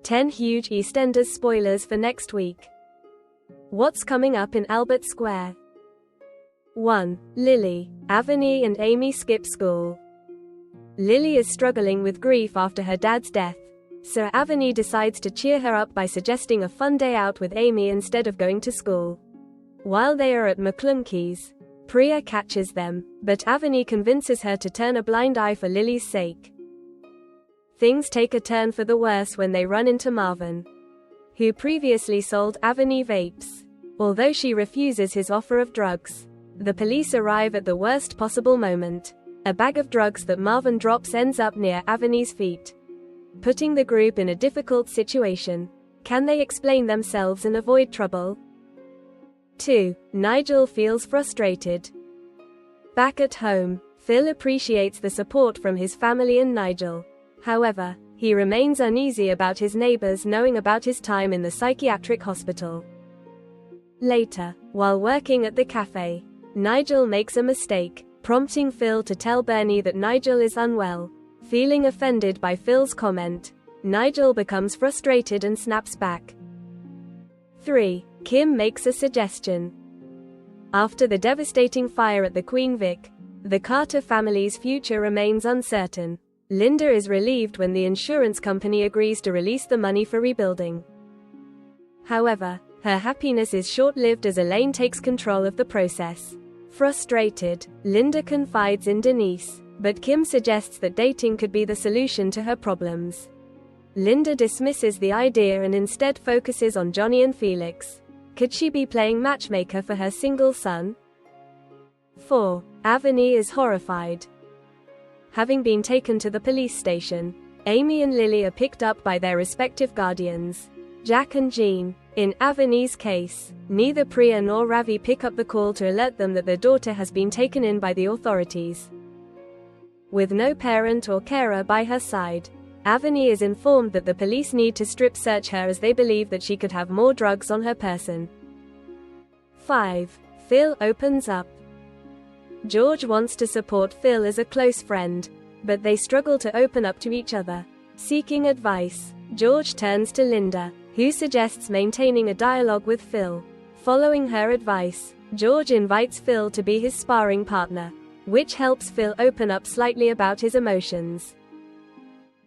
10 huge EastEnders spoilers for next week. What's coming up in Albert Square? 1. Lily, Avani and Amy skip school. Lily is struggling with grief after her dad's death, so Avani decides to cheer her up by suggesting a fun day out with Amy instead of going to school. While they are at McClunky's, Priya catches them, but Avani convinces her to turn a blind eye for Lily's sake. Things take a turn for the worse when they run into Marvin, who previously sold Avani vapes. Although she refuses his offer of drugs, the police arrive at the worst possible moment. A bag of drugs that Marvin drops ends up near Avani's feet, putting the group in a difficult situation. Can they explain themselves and avoid trouble? 2. Nigel feels frustrated. Back at home, Phil appreciates the support from his family and Nigel. However, he remains uneasy about his neighbors knowing about his time in the psychiatric hospital. Later, while working at the cafe, Nigel makes a mistake, prompting Phil to tell Bernie that Nigel is unwell. Feeling offended by Phil's comment, Nigel becomes frustrated and snaps back. 3. Kim makes a suggestion. After the devastating fire at the Queen Vic, the Carter family's future remains uncertain. Linda is relieved when the insurance company agrees to release the money for rebuilding. However, her happiness is short-lived as Elaine takes control of the process. Frustrated, Linda confides in Denise, but Kim suggests that dating could be the solution to her problems. Linda dismisses the idea and instead focuses on Johnny and Felix. Could she be playing matchmaker for her single son? 4. Avani is horrified. Having been taken to the police station, Amy and Lily are picked up by their respective guardians, Jack and Jean. In Avani's case, neither Priya nor Ravi pick up the call to alert them that their daughter has been taken in by the authorities. With no parent or carer by her side, Avani is informed that the police need to strip search her as they believe that she could have more drugs on her person. 5. Phil opens up. George wants to support Phil as a close friend, but they struggle to open up to each other. Seeking advice, George turns to Linda, who suggests maintaining a dialogue with Phil. Following her advice, George invites Phil to be his sparring partner, which helps Phil open up slightly about his emotions.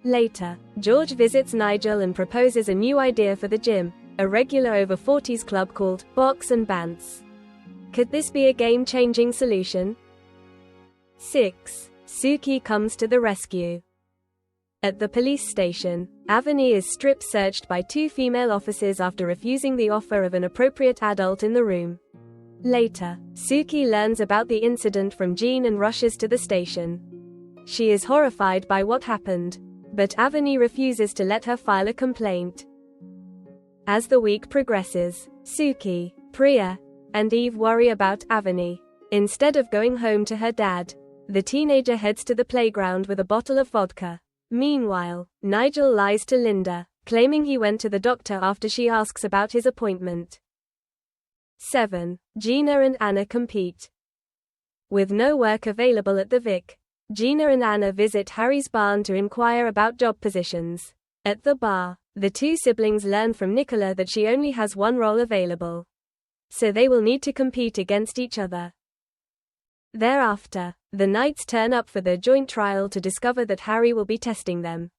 Later, George visits Nigel and proposes a new idea for the gym, a regular over 40s club called Box and Bants. Could this be a game-changing solution? 6. Suki comes to the rescue. At the police station, Avani is strip-searched by 2 female officers after refusing the offer of an appropriate adult in the room. Later, Suki learns about the incident from Jean and rushes to the station. She is horrified by what happened, but Avani refuses to let her file a complaint. As the week progresses, Suki, Priya, and Eve worry about Avani. Instead of going home to her dad, the teenager heads to the playground with a bottle of vodka. Meanwhile, Nigel lies to Linda, claiming he went to the doctor after she asks about his appointment. 7. Gina and Anna compete. With no work available at the Vic, Gina and Anna visit Harry's barn to inquire about job positions. At the bar, the 2 siblings learn from Nicola that she only has one role available, so they will need to compete against each other. Thereafter, the Knights turn up for their joint trial to discover that Harry will be testing them,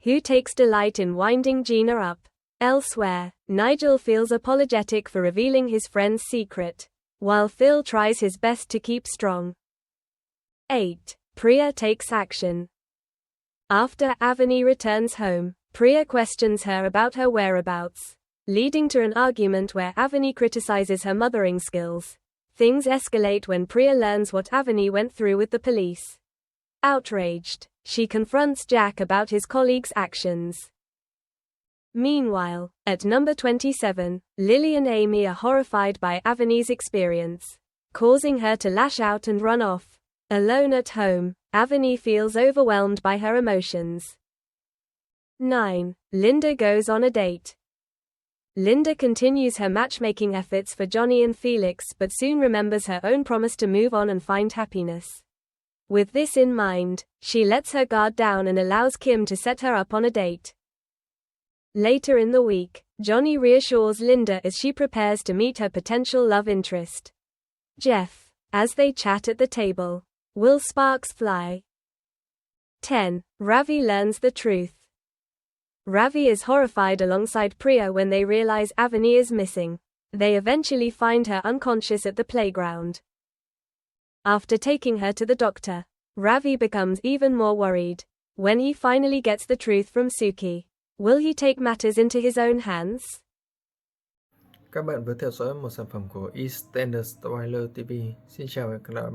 who takes delight in winding Gina up. Elsewhere, Nigel feels apologetic for revealing his friend's secret, while Phil tries his best to keep strong. 8. Priya takes action. After Avani returns home, Priya questions her about her whereabouts, leading to an argument where Avani criticizes her mothering skills. Things escalate when Priya learns what Avani went through with the police. Outraged, she confronts Jack about his colleague's actions. Meanwhile, at number 27, Lily and Amy are horrified by Avani's experience, causing her to lash out and run off. Alone at home, Avani feels overwhelmed by her emotions. 9. Linda goes on a date. Linda continues her matchmaking efforts for Johnny and Felix but soon remembers her own promise to move on and find happiness. With this in mind, she lets her guard down and allows Kim to set her up on a date. Later in the week, Johnny reassures Linda as she prepares to meet her potential love interest, Jeff. As they chat at the table, will sparks fly? 10. Ravi learns the truth. Ravi is horrified alongside Priya when they realize Avani is missing. They eventually find her unconscious at the playground. After taking her to the doctor, Ravi becomes even more worried. When he finally gets the truth from Suki, will he take matters into his own hands? Các bạn vừa theo dõi một sản phẩm của EastEnders Spoiler TV. Xin chào và hẹn gặp lại bạn.